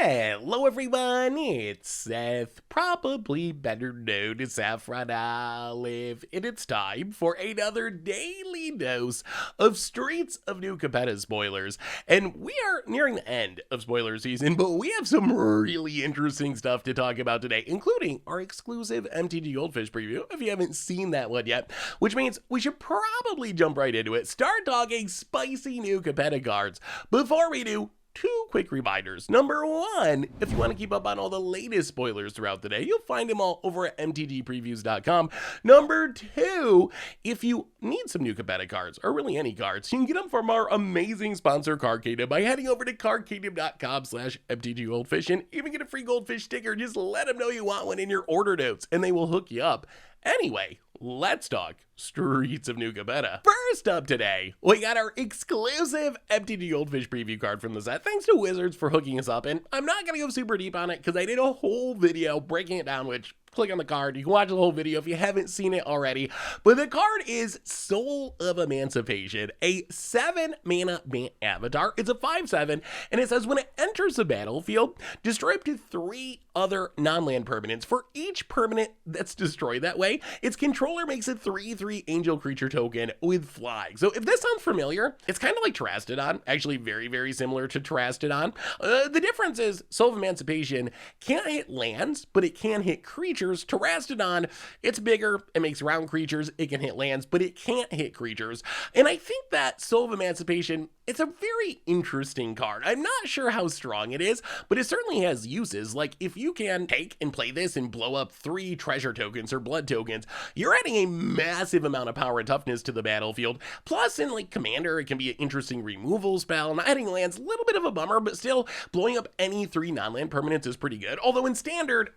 Hello everyone, it's Seth, probably better known as Saffron Olive, and it's time for another daily dose of Streets of New Capenna spoilers. And we are nearing the end of spoiler season, but we have some really interesting stuff to talk about today, including our exclusive MTGGoldfish preview, if you haven't seen that one yet, which means we should probably jump right into it. Start talking spicy New Capenna cards. Before we do, two quick reminders. Number one, if you want to keep up on all the latest spoilers throughout the day, you'll find them all over at MTGpreviews.com. Number two, if you need some New Capenna cards, or really any cards, you can get them from our amazing sponsor, Card Kingdom, by heading over to cardkingdom.com/MTGGoldfish and even get a free goldfish sticker. Just let them know you want one in your order notes, and they will hook you up. Anyway, let's talk Streets of New Capenna. First up today, we got our exclusive MTGGoldfish preview card from the set. Thanks to Wizards for hooking us up, and I'm not going to go super deep on it because I did a whole video breaking it down, which click on the card. You can watch the whole video if you haven't seen it already. But the card is Soul of Emancipation, a 7-mana Bant avatar. It's a 5/7, and it says when it enters the battlefield, destroy up to 3 other non-land permanents. For each permanent that's destroyed that way, its controller makes a 3/3 angel creature token with flying. So if this sounds familiar, it's kind of like Terastadon, actually very, very similar to Terastadon. The difference is Soul of Emancipation can't hit lands, but it can hit creatures. Terastadon, it's bigger, it makes round creatures, it can hit lands, but it can't hit creatures. And I think that Soul of Emancipation, it's a very interesting card. I'm not sure how strong it is, but it certainly has uses. Like if you can take and play this and blow up 3 treasure tokens or blood tokens, you're adding a massive amount of power and toughness to the battlefield. Plus in like Commander, it can be an interesting removal spell. Not adding lands, a little bit of a bummer, but still blowing up any 3 non-land permanents is pretty good. Although in Standard,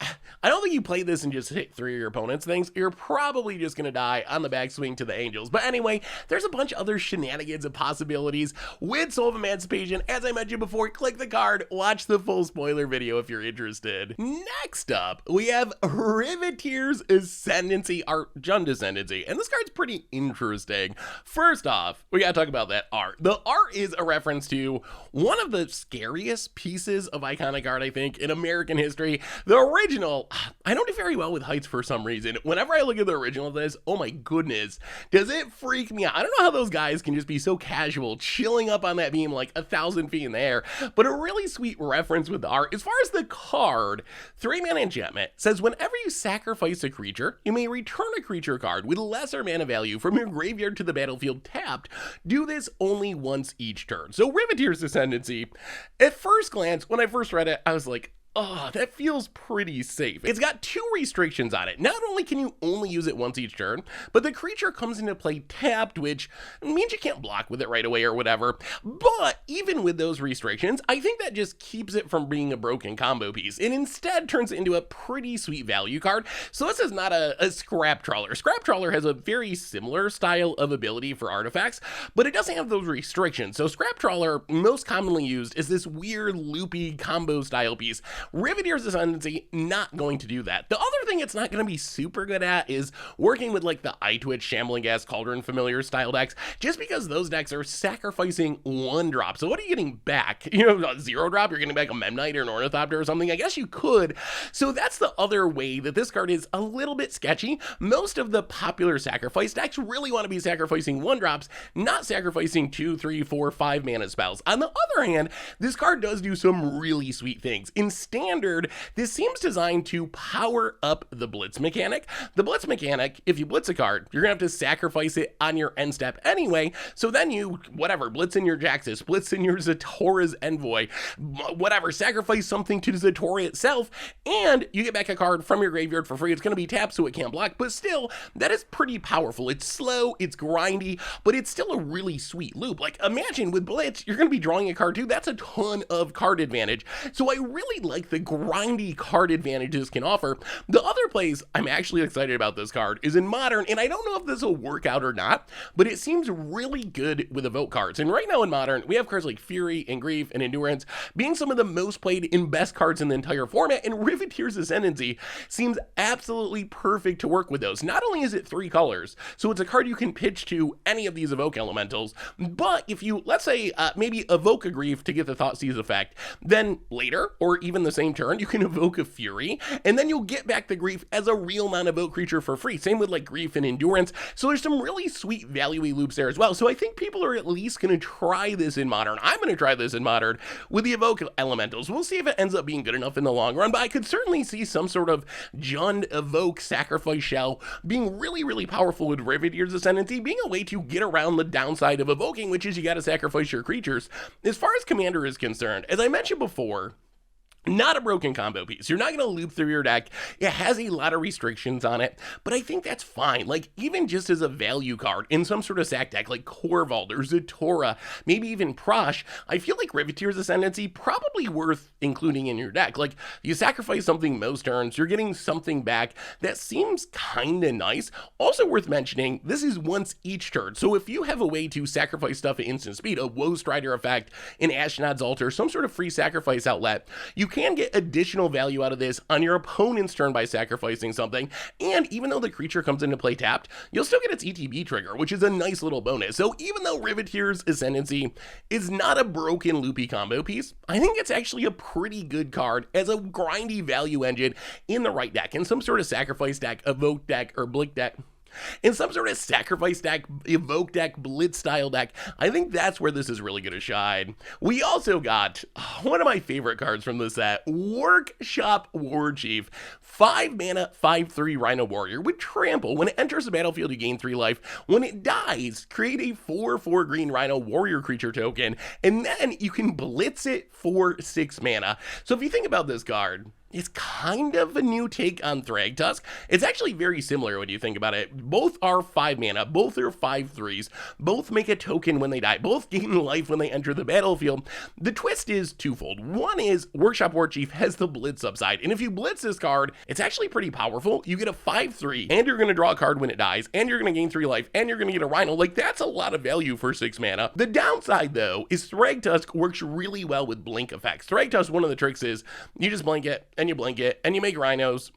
I don't think you play this and just hit 3 of your opponent's things. You're probably just gonna die on the backswing to the Angels. But anyway, there's a bunch of other shenanigans and possibilities with Soul of Emancipation. As I mentioned before, click the card, watch the full spoiler video if you're interested. Next up, we have Riveteers Ascendancy, or Jund Ascendancy, and this card's pretty interesting. First off, we gotta talk about that art. The art is a reference to one of the scariest pieces of iconic art, I think, in American history. The original, I don't do very well with heights for some reason. Whenever I look at the original of this, oh my goodness, does it freak me out. I don't know how those guys can just be so casual, chilling up on that beam like 1,000 feet in the air, but a really sweet reference with the art. As far as the card, 3-mana enchantment says whenever you sacrifice a creature, you may return a creature card with lesser mana value from your graveyard to the battlefield tapped. Do this only once each turn. So Riveteers Ascendancy, at first glance, when I first read it, I was like, oh, that feels pretty safe. It's got 2 restrictions on it. Not only can you only use it once each turn, but the creature comes into play tapped, which means you can't block with it right away or whatever. But even with those restrictions, I think that just keeps it from being a broken combo piece and instead turns it into a pretty sweet value card. So this is not a Scrap Trawler. Scrap Trawler has a very similar style of ability for artifacts, but it doesn't have those restrictions. So Scrap Trawler, most commonly used, is this weird loopy combo style piece. Riveteers Ascendancy, not going to do that. The other thing it's not going to be super good at is working with like the iTwitch, Shambling Gas, Cauldron Familiar style decks, just because those decks are sacrificing 1 drop. So what are you getting back? You know, a 0 drop, you're getting back a Memnite or an Ornithopter or something? I guess you could. So that's the other way that this card is a little bit sketchy. Most of the popular sacrifice decks really want to be sacrificing 1 drops, not sacrificing 2, 3, 4, 5 mana spells. On the other hand, this card does do some really sweet things. In Standard, this seems designed to power up the blitz mechanic. The blitz mechanic, if you blitz a card, you're gonna have to sacrifice it on your end step anyway. So then you, whatever, blitz in your Jaxus, blitz in your Zatora's Envoy, whatever, sacrifice something to Zatora itself, and you get back a card from your graveyard for free. It's gonna be tapped so it can't block, but still, that is pretty powerful. It's slow, it's grindy, but it's still a really sweet loop. Like imagine with blitz, you're gonna be drawing a card too. That's a ton of card advantage. So I really like like the grindy card advantages can offer. The other place I'm actually excited about this card is in Modern, and I don't know if this will work out or not, but it seems really good with evoke cards. And right now in Modern, we have cards like Fury and Grief and Endurance being some of the most played and best cards in the entire format, and Riveteers Ascendancy seems absolutely perfect to work with those. Not only is it 3 colors, so it's a card you can pitch to any of these evoke elementals, but if you, let's say, maybe evoke a Grief to get the Thoughtseize effect, then later, or even the same turn, you can evoke a Fury, and then you'll get back the Grief as a real non-evoke creature for free. Same with like Grief and Endurance, so there's some really sweet value-y loops there as well. So I think people are at least going to try this in Modern. I'm going to try this in Modern with the evoke elementals. We'll see if it ends up being good enough in the long run, but I could certainly see some sort of Jund evoke sacrifice shell being really, really powerful with Riveteers Ascendancy, being a way to get around the downside of evoking, which is you got to sacrifice your creatures. As far as Commander is concerned, as I mentioned before, not a broken combo piece. You're not going to loop through your deck. It has a lot of restrictions on it, but I think that's fine. Like, even just as a value card in some sort of sack deck like Corvold or Zatora, maybe even Prosh, I feel like Riveteers Ascendancy probably worth including in your deck. Like, you sacrifice something most turns, you're getting something back that seems kind of nice. Also worth mentioning, this is once each turn, so if you have a way to sacrifice stuff at instant speed, a Woe Strider effect, an Ashnod's Altar, some sort of free sacrifice outlet, you can get additional value out of this on your opponent's turn by sacrificing something, and even though the creature comes into play tapped, you'll still get its ETB trigger, which is a nice little bonus. So even though Riveteers Ascendancy is not a broken loopy combo piece, I think it's actually a pretty good card as a grindy value engine in the right deck, in some sort of sacrifice deck, evoke deck, or blink deck. In some sort of sacrifice deck, evoke deck, blitz style deck, I think that's where this is really going to shine. We also got one of my favorite cards from the set, Workshop Warchief. 5 mana, 5/3 Rhino Warrior with Trample. When it enters the battlefield, you gain 3 life. When it dies, create a 4/4 green Rhino Warrior creature token, and then you can blitz it for 6 mana. So if you think about this card, it's kind of a new take on Thragtusk. It's actually very similar when you think about it. Both are 5 mana, both are 5/3s, both make a token when they die, both gain life when they enter the battlefield. The twist is twofold. One is Workshop Warchief has the blitz upside, and if you blitz this card, it's actually pretty powerful. You get a 5/3, and you're going to draw a card when it dies, and you're going to gain 3 life, and you're going to get a Rhino. Like, that's a lot of value for 6 mana. The downside, though, is Thragtusk works really well with blink effects. Thragtusk, one of the tricks is you just blink it, and you blink it, and you make Rhinos,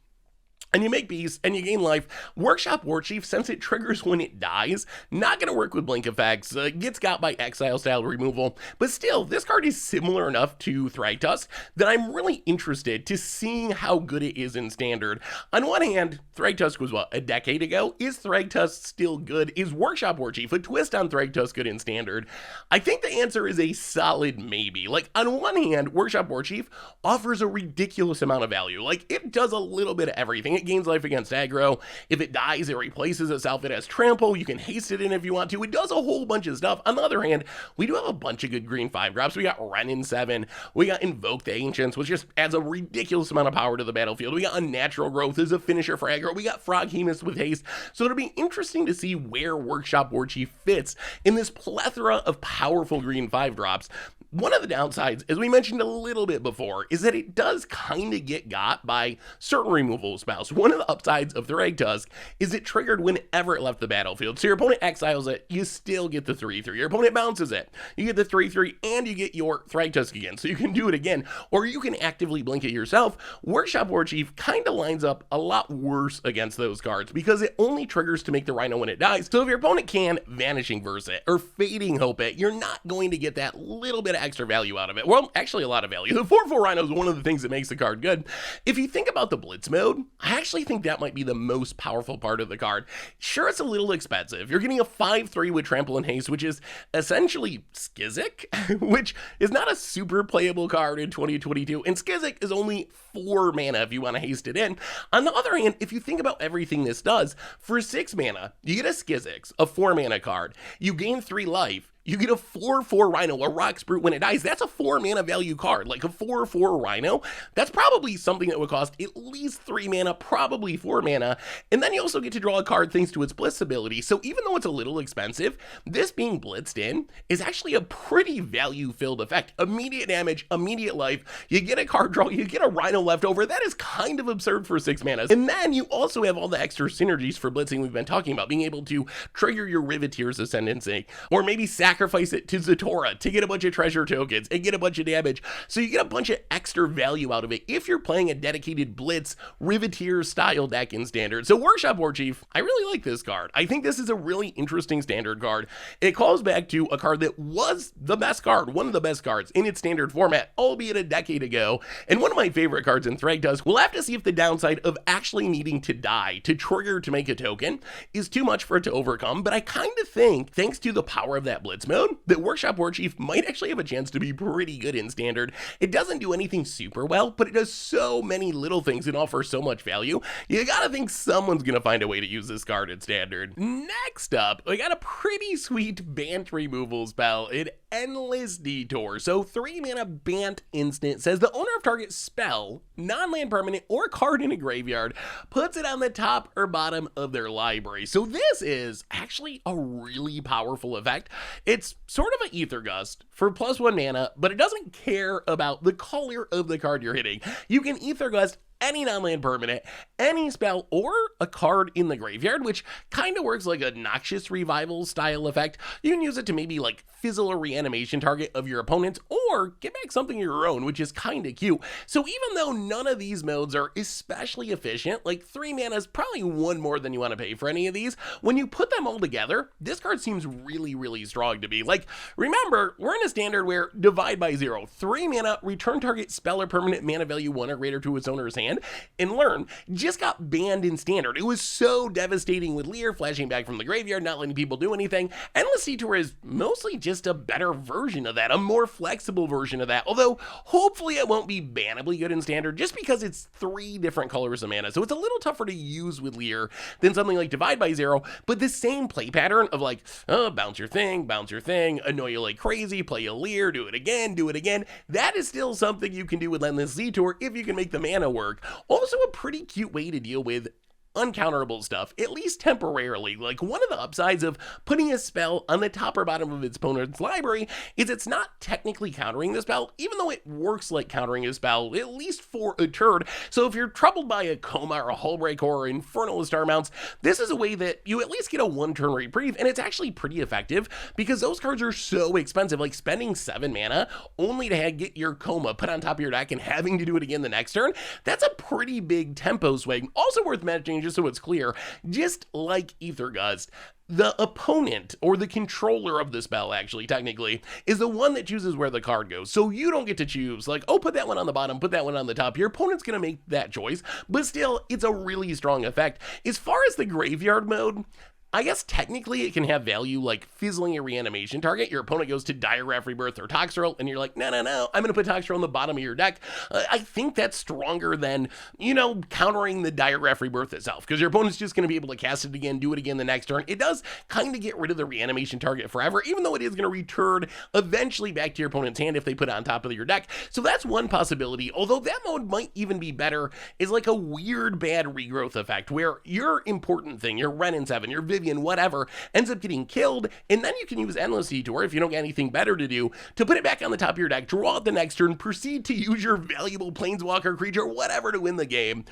and you make beasts, and you gain life. Workshop Warchief, since it triggers when it dies, not going to work with blink effects, gets got by exile style removal, but still, this card is similar enough to Thragtusk that I'm really interested to seeing how good it is in Standard. On one hand, Thragtusk was, what, a decade ago? Is Thragtusk still good? Is Workshop Warchief a twist on Thragtusk good in Standard? I think the answer is a solid maybe. Like, on one hand, Workshop Warchief offers a ridiculous amount of value. Like, it does a little bit of everything. It gains life against aggro. If it dies, it replaces itself. It has trample. You can haste it in if you want to. It does a whole bunch of stuff. On the other hand, we do have a bunch of good green 5-drops. We got Ren in 7. We got Invoke the Ancients, which just adds a ridiculous amount of power to the battlefield. We got Unnatural Growth as a finisher for aggro. We got Froghemoth with haste. So it'll be interesting to see where Workshop Warchief fits in this plethora of powerful green 5-drops. One of the downsides, as we mentioned a little bit before, is that it does kind of get got by certain removal spells. One of the upsides of Thragtusk is it triggered whenever it left the battlefield. So your opponent exiles it, you still get the 3/3. Your opponent bounces it, you get the 3/3, and you get your Thragtusk again. So you can do it again, or you can actively blink it yourself. Workshop Warchief kind of lines up a lot worse against those cards because it only triggers to make the Rhino when it dies. So if your opponent can Vanishing Verse it or Fading Hope it, you're not going to get that little bit of extra value out of it. Well, actually a lot of value. The 4/4 Rhino is one of the things that makes the card good. If you think about the blitz mode, I actually think that might be the most powerful part of the card. Sure, it's a little expensive. You're getting a 5/3 with Trample and Haste, which is essentially Skizik, which is not a super playable card in 2022, and Skizik is only 4 mana if you want to haste it in. On the other hand, if you think about everything this does, for 6 mana, you get a Skizik, a 4 mana card. You gain 3 life. you get a 4/4 Rhino, a Rock Brute when it dies. That's a 4 mana value card, like a 4/4 Rhino. That's probably something that would cost at least 3 mana, probably 4 mana. And then you also get to draw a card thanks to its Blitz ability. So even though it's a little expensive, this being blitzed in is actually a pretty value-filled effect. Immediate damage, immediate life, you get a card draw, you get a Rhino left over. That is kind of absurd for 6 mana. And then you also have all the extra synergies for blitzing we've been talking about, being able to trigger your Riveteers Ascendancy, or maybe sacrifice it to Detour to get a bunch of treasure tokens and get a bunch of damage. So you get a bunch of extra value out of it if you're playing a dedicated blitz Riveteers style deck in standard. So Workshop Warchief, I really like this card. I think this is a really interesting standard card. It calls back to a card that was the best card, one of the best cards in its standard format, albeit a decade ago, and one of my favorite cards in Thragtusk. We'll have to see if the downside of actually needing to die to trigger to make a token is too much for it to overcome, but I kind of think, thanks to the power of that blitz mode, that Workshop Warchief might actually have a chance to be pretty good in standard. It doesn't do anything super well, but it does so many little things and offers so much value. You gotta think someone's gonna find a way to use this card in standard. Next up, we got a pretty sweet Bant removal spell in Endless Detour. So 3 mana Bant instant says the owner of target spell, non-land permanent, or card in a graveyard puts it on the top or bottom of their library. So this is actually a really powerful effect. It's sort of an Ether Gust for +1 mana, but it doesn't care about the color of the card you're hitting. You can Ether Gust any non-land permanent, any spell, or a card in the graveyard, which kind of works like a Noxious Revival style effect. You can use it to maybe like fizzle a reanimation target of your opponent's, or get back something of your own, which is kind of cute. So even though none of these modes are especially efficient, like 3 mana is probably one more than you want to pay for any of these, when you put them all together, this card seems really, really strong to me. Like, remember, we're in a standard where divide by 0, 3 mana, return target spell or permanent mana value 1 or greater to its owner's hand, and learn, just got banned in standard. It was so devastating with Lear flashing back from the graveyard, not letting people do anything. Endless Detour is mostly just a better version of that, a more flexible version of that, although hopefully it won't be bannably good in standard just because it's 3 different colors of mana, so it's a little tougher to use with Lear than something like Divide by 0, but the same play pattern of like, oh, bounce your thing, annoy you like crazy, play a Lear, do it again, that is still something you can do with Endless Detour if you can make the mana work. Also a pretty cute way to deal with uncounterable stuff, at least temporarily. Like, one of the upsides of putting a spell on the top or bottom of its opponent's library is it's not technically countering the spell, even though it works like countering a spell, at least for a turn. So if you're troubled by a Coma or a Hullbreaker or Infernal Star Mounts, this is a way that you at least get a 1-turn reprieve, and it's actually pretty effective because those cards are so expensive. Like, spending 7 mana only to get your Coma put on top of your deck and having to do it again the next turn, that's a pretty big tempo swing. Also worth mentioning, just so it's clear, just like Ether Gust, the opponent, or the controller of the spell, actually, technically, is the one that chooses where the card goes. So you don't get to choose, like, oh, put that one on the bottom, put that one on the top. Your opponent's going to make that choice, but still, it's a really strong effect. As far as the graveyard mode, I guess technically it can have value like fizzling a reanimation target. Your opponent goes to Dire Wrath Rebirth or Toxtrol, and you're like, no, I'm going to put Toxtrol on the bottom of your deck. I think that's stronger than, countering the Dire Wrath Rebirth itself, because your opponent's just going to be able to cast it again, do it again the next turn. It does kind of get rid of the reanimation target forever, even though it is going to return eventually back to your opponent's hand if they put it on top of your deck. So that's one possibility, although that mode might even be better, is like a weird bad regrowth effect, where your important thing, your Ren and 7, your Vivian, whatever, ends up getting killed, and then you can use Endless Detour, if you don't get anything better to do, to put it back on the top of your deck, draw it the next turn, proceed to use your valuable Planeswalker creature, whatever, to win the game.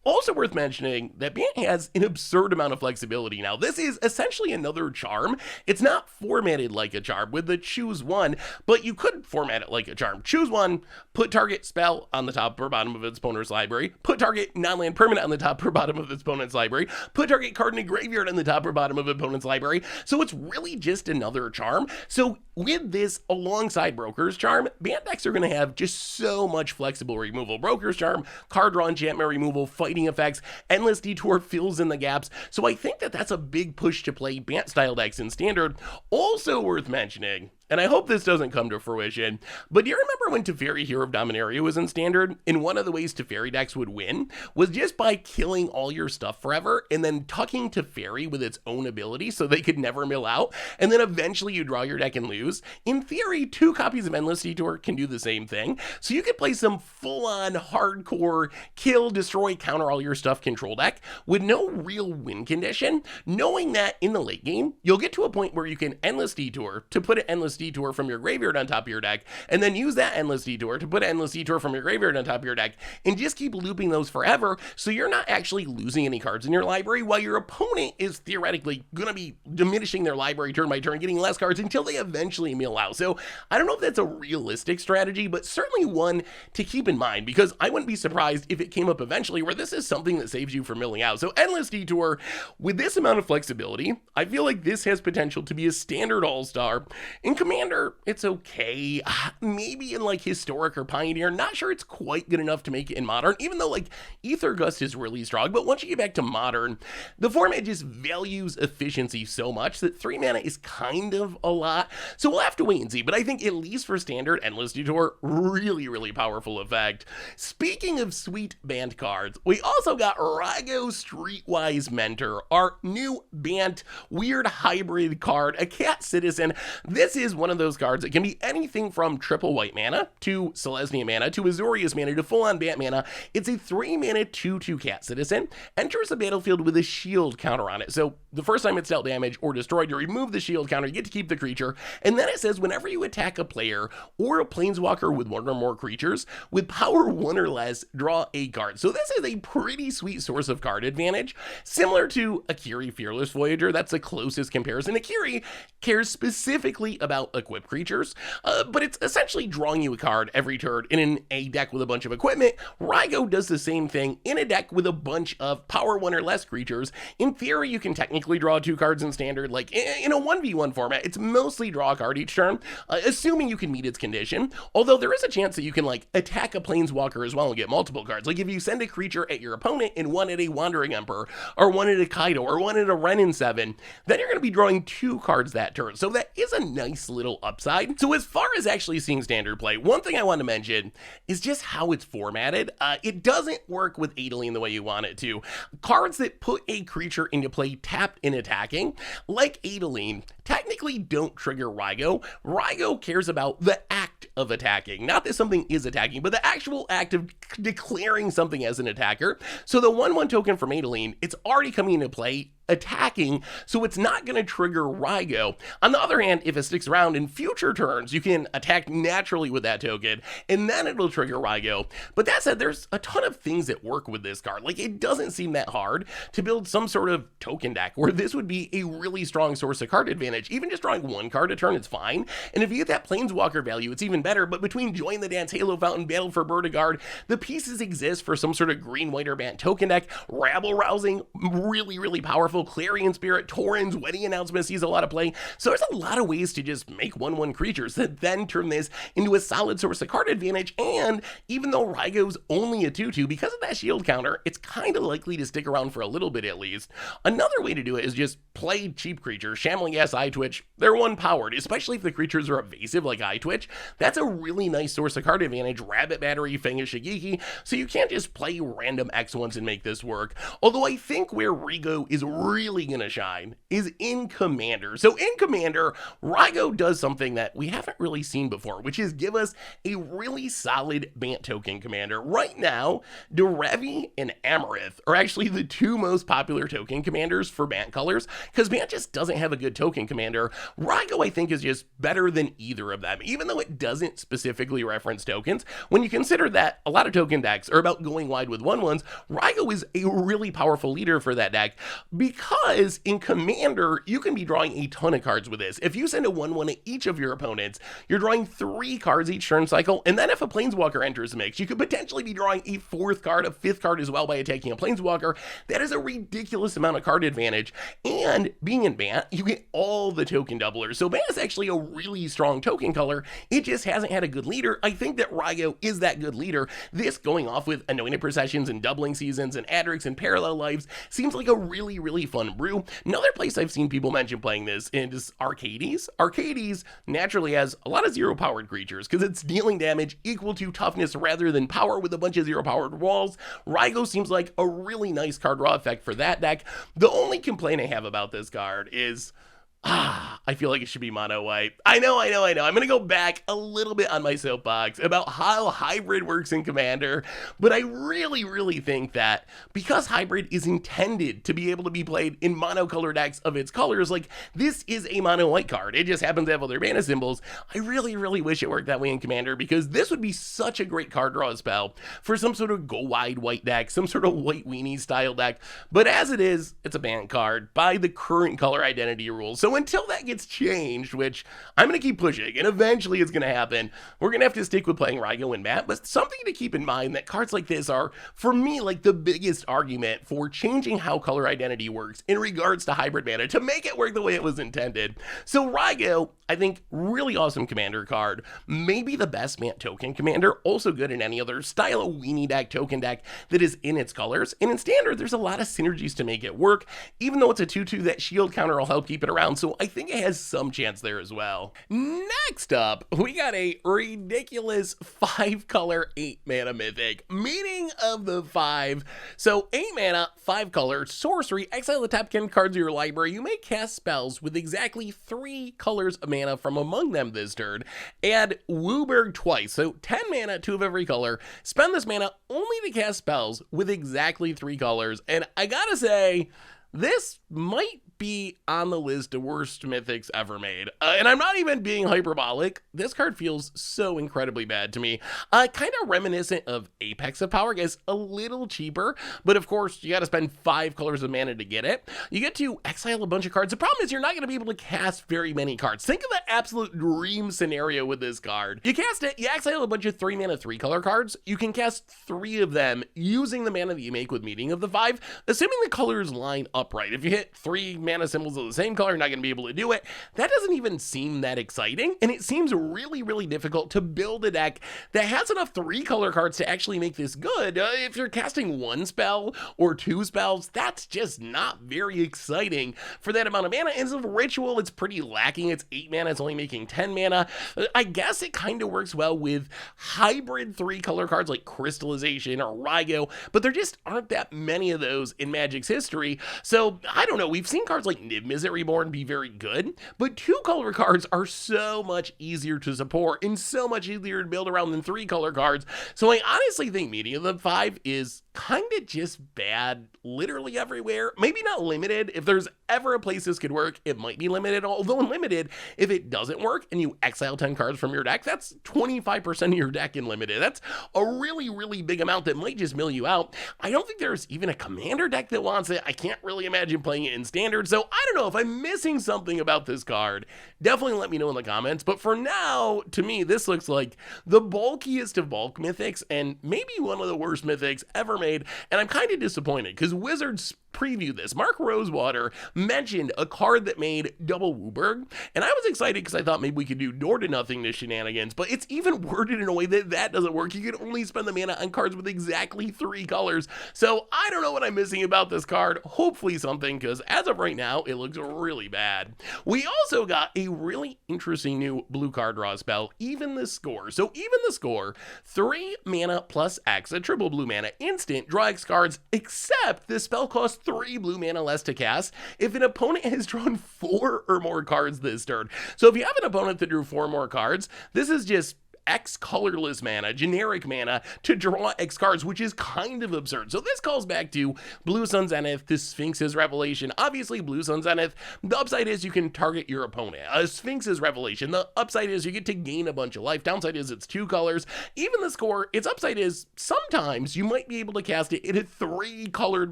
Also worth mentioning that Bant has an absurd amount of flexibility. Now, this is essentially another charm. It's not formatted like a charm with the choose one, but you could format it like a charm. Choose one, put target spell on the top or bottom of its opponent's library, put target non-land permanent on the top or bottom of its opponent's library, put target card in a graveyard on the top or bottom of opponent's library. So it's really just another charm. So with this alongside Broker's Charm, Bant decks are going to have just so much flexible removal. Broker's Charm, card draw, enchantment removal, fighting effects, Endless Detour fills in the gaps. So I think that that's a big push to play Bant style decks in standard. Also worth mentioning, and I hope this doesn't come to fruition, but do you remember when Teferi Hero of Dominaria was in Standard, and one of the ways Teferi decks would win was just by killing all your stuff forever, and then tucking Teferi with its own ability so they could never mill out, and then eventually you draw your deck and lose? In theory, 2 copies of Endless Detour can do the same thing, so you could play some full-on, hardcore, kill, destroy, counter all your stuff control deck with no real win condition, knowing that in the late game, you'll get to a point where you can Endless Detour to put an Endless Detour from your graveyard on top of your deck, and then use that Endless Detour to put an Endless Detour from your graveyard on top of your deck, and just keep looping those forever, so you're not actually losing any cards in your library, while your opponent is theoretically gonna be diminishing their library turn by turn, getting less cards until they eventually mill out. So I don't know if that's a realistic strategy, but certainly one to keep in mind, because I wouldn't be surprised if it came up eventually where this is something that saves you from milling out. So Endless Detour, with this amount of flexibility, I feel like this has potential to be a standard all-star. In Commander, it's okay. Maybe in like Historic or Pioneer, not sure it's quite good enough to make it in Modern, even though like Ether Gust is really strong. But once you get back to Modern, the format just values efficiency so much that 3 mana is kind of a lot. So we'll have to wait and see. But I think at least for Standard, Endless Detour, really powerful effect. Speaking of sweet Bant cards, we also got Rigo Streetwise Mentor, our new Bant weird hybrid card, a cat citizen. This is one of those cards that can be anything from triple white mana to Selesnya mana to Azorius mana to full on Bant mana. It's a 3 mana 2/2 cat citizen, enters the battlefield with a shield counter on it. So the first time it's dealt damage or destroyed, you remove the shield counter, you get to keep the creature, and then it says whenever you attack a player or a planeswalker with 1 or more creatures with power 1 or less, draw a card. So this is a pretty sweet source of card advantage, similar to Akiri Fearless Voyager. That's the closest comparison. Akiri cares specifically about equipped creatures, but it's essentially drawing you a card every turn in a deck with a bunch of equipment. Rigo does the same thing in a deck with a bunch of power 1 or less creatures. In theory, you can technically draw 2 cards in Standard. Like in a 1v1 format, it's mostly draw a card each turn, assuming you can meet its condition. Although there is a chance that you can like attack a planeswalker as well and get multiple cards. Like if you send a creature at your opponent and 1 at a Wandering Emperor, or 1 at a Kaido, or 1 at a Ren in 7, then you're going to be drawing 2 cards that turn. So that is a nice little upside. So as far as actually seeing Standard play, one thing I want to mention is just how it's formatted. It doesn't work with Adeline the way you want it to. Cards that put a creature into play tapped and attacking, like Adeline, technically don't trigger Rigo. Rigo cares about the act of attacking. Not that something is attacking, but the actual act of declaring something as an attacker. So the 1/1 token from Adeline, it's already coming into play attacking, so it's not going to trigger Rigo. On the other hand, if it sticks around in future turns, you can attack naturally with that token, and then it'll trigger Rigo. But that said, there's a ton of things that work with this card. Like, it doesn't seem that hard to build some sort of token deck where this would be a really strong source of card advantage. Even just drawing 1 card a turn, it's fine. And if you get that Planeswalker value, it's even better. But between Join the Dance, Halo Fountain, Battle for Birdigard, the pieces exist for some sort of green, white, or Bant token deck. Rabble Rousing, really powerful. Clarion Spirit, Tauren's Wedding Announcement sees a lot of play. So there's a lot of ways to just make 1/1 creatures that then turn this into a solid source of card advantage. And even though Rigo's only a 2/2, because of that shield counter, it's kind of likely to stick around for a little bit at least. Another way to do it is just play cheap creatures. Shambling Ass Eye Twitch, they're 1 powered, especially if the creatures are evasive like Eye Twitch. That's a really nice source of card advantage. Rabbit Battery, Fang of Shigeki, so you can't just play random X1s and make this work. Although I think where Rigo is really going to shine is in Commander. So in Commander, Rigo does something that we haven't really seen before, which is give us a really solid Bant token commander. Right now, Derevi and Amarith are actually the 2 most popular token commanders for Bant colors, because Bant just doesn't have a good token commander. Rigo, I think, is just better than either of them, even though it doesn't specifically reference tokens. When you consider that a lot of token decks are about going wide with 1/1s, Rigo is a really powerful leader for that deck, because in Commander, you can be drawing a ton of cards with this. If you send a 1/1 at each of your opponents, you're drawing 3 cards each turn cycle, and then if a Planeswalker enters the mix, you could potentially be drawing a 4th card, a 5th card as well by attacking a Planeswalker. That is a ridiculous amount of card advantage, and being in Bant, you get all the token doublers. So Bant is actually a really strong token color. It just hasn't had a good leader. I think that Rigo is that good leader. This, going off with Anointed Processions and Doubling Seasons and Adrix and Parallel Lives, seems like a really fun brew. Another place I've seen people mention playing this is Arcades. Arcades naturally has a lot of zero-powered creatures because it's dealing damage equal to toughness rather than power with a bunch of zero-powered walls. Rigo seems like a really nice card draw effect for that deck. The only complaint I have about this card is I feel like it should be mono white. I know. I'm going to go back a little bit on my soapbox about how hybrid works in Commander, but I really think that because hybrid is intended to be able to be played in monocolor decks of its colors, like this is a mono white card. It just happens to have other mana symbols. I really wish it worked that way in Commander because this would be such a great card draw spell for some sort of go wide white deck, some sort of white weenie style deck. But as it is, it's a Bant card by the current color identity rules. So until that gets changed, which I'm going to keep pushing, and eventually it's going to happen, we're going to have to stick with playing Rigo and Bant. But something to keep in mind that cards like this are, for me, like the biggest argument for changing how color identity works in regards to hybrid mana to make it work the way it was intended. So Rigo, I think, really awesome Commander card. Maybe the best Bant token Commander, also good in any other style of weenie deck, token deck that is in its colors. And in Standard, there's a lot of synergies to make it work. Even though it's a 2/2, that shield counter will help keep it around. So I think it has some chance there as well. Next up, we got a ridiculous 5-color 8-mana mythic, meaning of the 5. So 8 mana, 5-color, sorcery, exile the top 10 cards of your library. You may cast spells with exactly 3 colors of mana from among them this turn. Add Wooburg twice, so 10 mana, 2 of every color. Spend this mana only to cast spells with exactly 3 colors. And I gotta say, this might be on the list of worst mythics ever made. And I'm not even being hyperbolic. This card feels so incredibly bad to me. Kind of reminiscent of Apex of Power, guys, a little cheaper, but of course you got to spend 5 colors of mana to get it. You get to exile a bunch of cards. The problem is you're not going to be able to cast very many cards. Think of the absolute dream scenario with this card. You cast it, you exile a bunch of 3 mana 3-color cards. You can cast 3 of them using the mana that you make with Meeting of the 5, assuming the colors line up right. If you hit 3 mana symbols of the same color, you're not going to be able to do it. That doesn't even seem that exciting, and it seems really difficult to build a deck that has enough 3-color cards to actually make this good. If you're casting 1 spell or 2 spells, that's just not very exciting for that amount of mana. And as a ritual, it's pretty lacking. It's 8 mana, it's only making 10 mana. I guess it kind of works well with hybrid 3-color cards like Crystallization or Rigo, but there just aren't that many of those in Magic's history. So I don't know, we've seen cards like Niv Mizzet Reborn be very good, but 2-color cards are so much easier to support and so much easier to build around than 3-color cards. So I honestly think Meeting of the 5 is kind of just bad literally everywhere. Maybe not limited. If there's ever a place this could work, it might be limited. Although in limited, if it doesn't work and you exile 10 cards from your deck, that's 25% of your deck in limited. That's a really big amount that might just mill you out. I don't think there's even a Commander deck that wants it. I can't really imagine playing it in Standard. So I don't know if I'm missing something about this card. Definitely let me know in the comments. But for now, to me, this looks like the bulkiest of bulk mythics and maybe one of the worst mythics ever made. And I'm kind of disappointed because Wizards previewed this. Mark Rosewater mentioned a card that made double Wooburg, and I was excited because I thought maybe we could do door to nothingness shenanigans, but it's even worded in a way that that doesn't work. You can only spend the mana on cards with exactly 3 colors. So I don't know what I'm missing about this card. Hopefully something, because as of right now, it looks really bad. We also got a really interesting new blue card draw spell, Even the Score. So Even the Score, 3 mana plus X, a triple blue mana instant, draw X cards, except this spell costs 3 blue mana less to cast if an opponent has drawn 4 or more cards this turn. So if you have an opponent that drew 4 more cards, this is just X colorless mana, generic mana to draw X cards, which is kind of absurd. So this calls back to Blue Sun Zenith, the Sphinx's Revelation. Obviously, Blue Sun Zenith, the upside is you can target your opponent. Sphinx's Revelation, the upside is you get to gain a bunch of life. Downside is it's 2 colors. Even the Score, its upside is sometimes you might be able to cast it at a 3-colored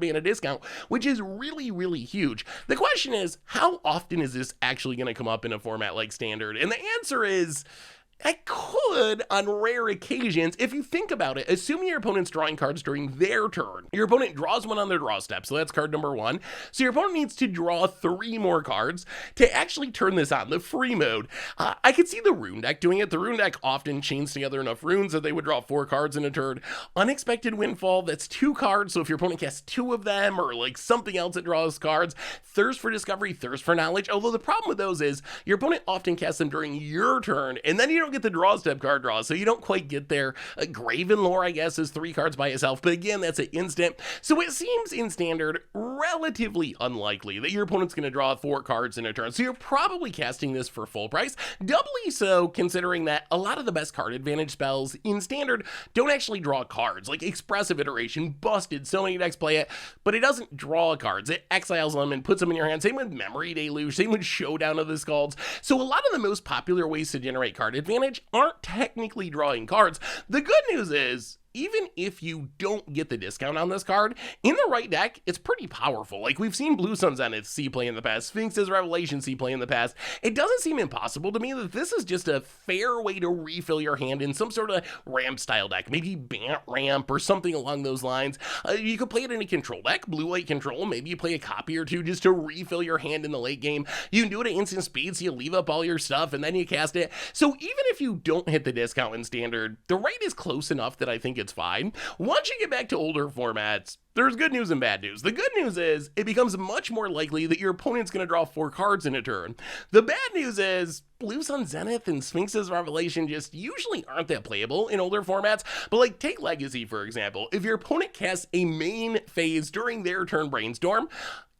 mana discount, which is really huge. The question is, how often is this actually going to come up in a format like Standard? And the answer is, I could, on rare occasions, if you think about it, assuming your opponent's drawing cards during their turn. Your opponent draws one on their draw step, so that's card number 1. So your opponent needs to draw 3 more cards to actually turn this on, the free mode. I could see the Rune deck doing it. The Rune deck often chains together enough runes that they would draw 4 cards in a turn. Unexpected Windfall, that's 2 cards, so if your opponent casts 2 of them, or like something else that draws cards. Thirst for Discovery, Thirst for Knowledge, although the problem with those is your opponent often casts them during your turn, and then you don't get the draw step card draw, so you don't quite get there. Graven Lore, I guess, is 3 cards by itself, but again, that's an instant. So it seems in Standard relatively unlikely that your opponent's going to draw 4 cards in a turn, so you're probably casting this for full price. Doubly so considering that a lot of the best card advantage spells in Standard don't actually draw cards, like Expressive Iteration, busted, so many decks play it, but it doesn't draw cards. It exiles them and puts them in your hand. Same with Memory Deluge, same with Showdown of the Skalds. So a lot of the most popular ways to generate card advantage aren't technically drawing cards. The good news is, even if you don't get the discount on this card, in the right deck, it's pretty powerful. Like, we've seen Blue Sun Zenith see play in the past, Sphinx's Revelation see play in the past. It doesn't seem impossible to me that this is just a fair way to refill your hand in some sort of ramp-style deck, maybe Bant ramp or something along those lines. You could play it in a control deck, blue-white control, maybe you play a copy or 2 just to refill your hand in the late game. You can do it at instant speed, so you leave up all your stuff and then you cast it. So even if you don't hit the discount in Standard, the rate is close enough that I think it's fine. Once you get back to older formats, there's good news and bad news. The good news is it becomes much more likely that your opponent's going to draw 4 cards in a turn. The bad news is Blue Sun Zenith and Sphinx's Revelation just usually aren't that playable in older formats. But like, take Legacy, for example. If your opponent casts a main phase during their turn Brainstorm,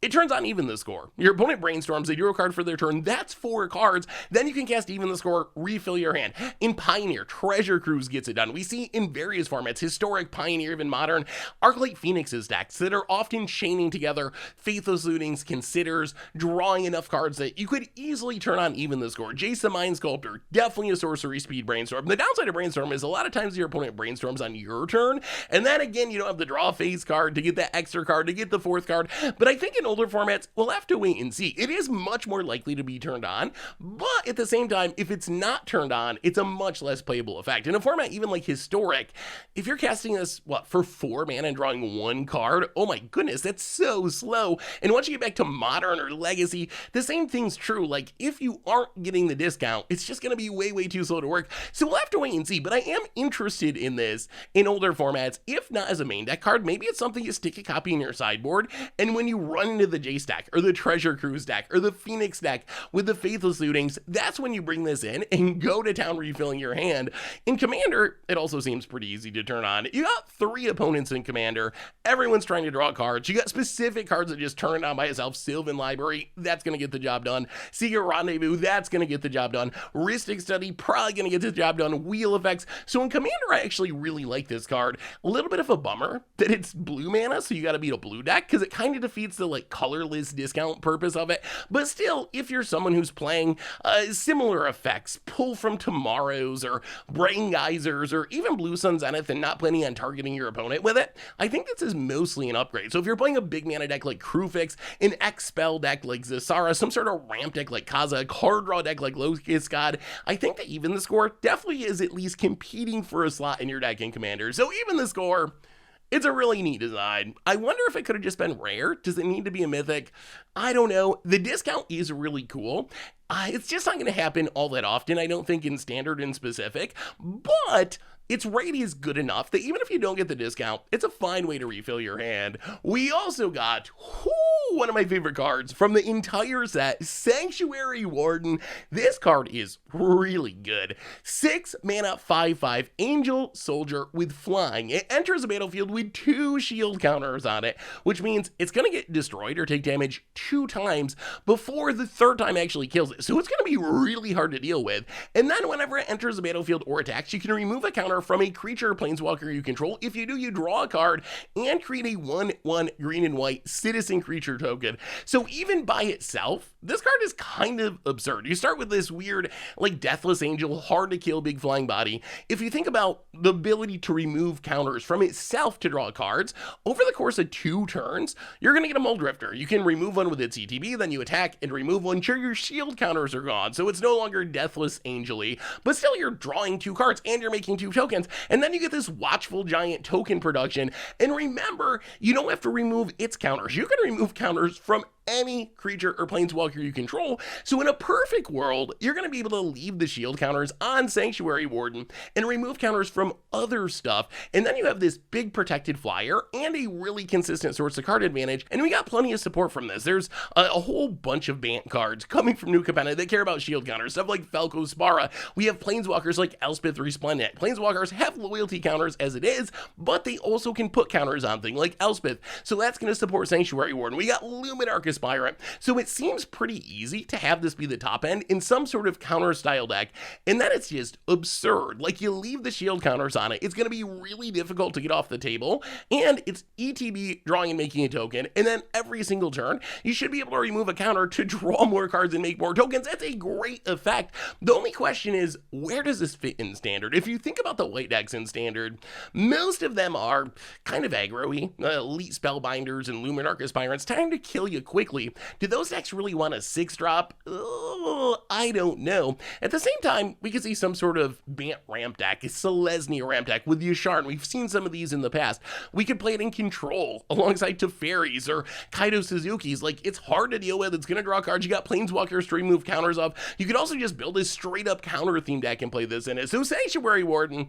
it turns on Even the Score. Your opponent brainstorms, they draw a card for their turn, that's 4 cards, then you can cast Even the Score, refill your hand. In Pioneer, Treasure Cruise gets it done. We see in various formats, Historic, Pioneer, even Modern, Arclight Phoenix's decks that are often chaining together Faithless Lootings, Considers, drawing enough cards that you could easily turn on Even the Score. Jason Mind Sculptor, definitely a sorcery speed brainstorm. The downside of brainstorm is a lot of times your opponent brainstorms on your turn, and then again, you don't have the draw phase card to get that extra card, to get the 4th card, but I think in older formats, we'll have to wait and see. It is much more likely to be turned on, but at the same time, if it's not turned on, it's a much less playable effect. In a format even like Historic, if you're casting this, for 4 mana and drawing 1 card, oh my goodness, that's so slow. And once you get back to Modern or Legacy, the same thing's true. Like, if you aren't getting the discount, it's just going to be way, way too slow to work. So we'll have to wait and see, but I am interested in this in older formats, if not as a main deck card. Maybe it's something you stick a copy in your sideboard, and when you run into the Jace deck, or the Treasure Cruise deck, or the Phoenix deck with the Faithless Lootings, that's when you bring this in and go to town refilling your hand. In Commander, it also seems pretty easy to turn on. You got 3 opponents in Commander, everyone's trying to draw cards, you got specific cards that just turn on by itself. Sylvan Library, that's going to get the job done. Secret Rendezvous, that's going to get the job done. Rhystic Study, probably going to get the job done. Wheel Effects. So in Commander, I actually really like this card. A little bit of a bummer that it's blue mana, so you got to beat a blue deck, because it kind of defeats the colorless discount purpose of it. But still, if you're someone who's playing similar effects, Pull from Tomorrows or Brain Geysers or even Blue Sun Zenith and not planning on targeting your opponent with it, I think this is mostly an upgrade. So if you're playing a big mana deck like Krufix, an X-Spell deck like Zasara, some sort of ramp deck like Kaza, a card draw deck like Locust God, I think that Even the Score definitely is at least competing for a slot in your deck in Commander. So Even the Score, it's a really neat design. I wonder if it could have just been rare. Does it need to be a mythic? I don't know. The discount is really cool. It's just not going to happen all that often, I don't think, in Standard in specific, but its rate is good enough that even if you don't get the discount, it's a fine way to refill your hand. We also got one of my favorite cards from the entire set, Sanctuary Warden. This card is really good. 6 mana, 5/5, Angel Soldier with flying. It enters the battlefield with 2 shield counters on it, which means it's going to get destroyed or take damage 2 times before the 3rd time actually kills it. So it's going to be really hard to deal with. And then whenever it enters the battlefield or attacks, you can remove a counter counter from a creature or planeswalker you control. If you do, you draw a card and create a 1/1 green and white citizen creature token. So even by itself, this card is kind of absurd. You start with this weird, like, Deathless Angel, hard to kill big flying body. If you think about the ability to remove counters from itself to draw cards, over the course of 2 turns, you're going to get a Muldrifter. You can remove one with its ETB, then you attack and remove one. Sure, your shield counters are gone, so it's no longer Deathless Angel-y, but still you're drawing 2 cards and you're making 2 tokens, and then you get this Watchful Giant token production. And remember, you don't have to remove its counters. You can remove counters from any creature or planeswalker you control. So in a perfect world, you're going to be able to leave the shield counters on Sanctuary Warden and remove counters from other stuff. And then you have this big protected flyer and a really consistent source of card advantage. And we got plenty of support from this. There's a whole bunch of Bant cards coming from New Capenna that care about shield counters, stuff like Falco Spara. We have planeswalkers like Elspeth Resplendent. Planeswalkers have loyalty counters as it is, but they also can put counters on things like Elspeth. So that's going to support Sanctuary Warden. We got Luminarch Aspirant. So it seems pretty easy to have this be the top end in some sort of counter style deck, and then it's just absurd. Like, you leave the shield counters on it, it's going to be really difficult to get off the table, and it's ETB drawing and making a token, and then every single turn you should be able to remove a counter to draw more cards and make more tokens. That's a great effect. The only question is, where does this fit in Standard? If you think about the white decks in Standard, most of them are kind of aggro-y. Elite Spellbinders and Luminarch Aspirants, time to kill you quickly. Do those decks really want a 6-drop? I don't know. At the same time, we could see some sort of Bant ramp deck, a Selesnya ramp deck with Yasharn. We've seen some of these in the past. We could play it in Control alongside Teferis or Kaido Suzuki's. Like, it's hard to deal with. It's going to draw cards. You got Planeswalkers to remove counters off. You could also just build a straight-up counter-themed deck and play this in it. So Sanctuary Warden,